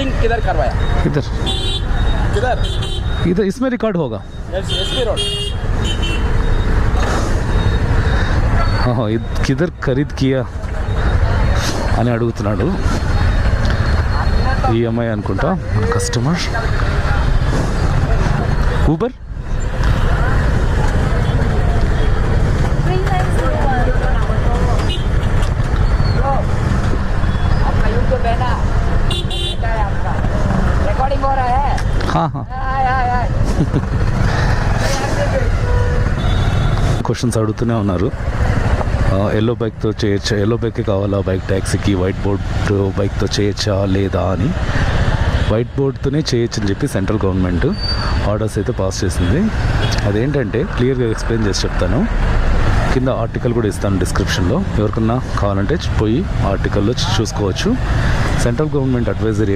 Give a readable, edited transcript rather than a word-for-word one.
Billing किधर करवाया? इधर किधर? इधर इसमें रिकॉर्ड होगा. SP road. किधर खरीद किया అని అడుగుతున్నాడు. ఈఎంఐ అనుకుంటా మన కస్టమర్. ఊబర్ रिकॉर्डिंग हो रहा है. हाँ हाँ క్వశ్చన్స్ అడుగుతూనే ఉన్నారు. ఎల్లో బైక్తో చేయొచ్చా, ఎల్లో బైకే కావాలా బైక్ ట్యాక్సీకి, వైట్ బోర్డ్ బైక్తో చేయొచ్చా లేదా అని. వైట్ బోర్డ్తోనే చేయొచ్చు అని చెప్పి సెంట్రల్ గవర్నమెంట్ ఆర్డర్స్ అయితే పాస్ చేసింది. అదేంటంటే క్లియర్గా ఎక్స్ప్లెయిన్ చేసి చెప్తాను. కింద ఆర్టికల్ కూడా ఇస్తాను డిస్క్రిప్షన్లో, ఎవరికన్నా కావాలంటే పోయి ఆర్టికల్లో చూసుకోవచ్చు. Central government advisory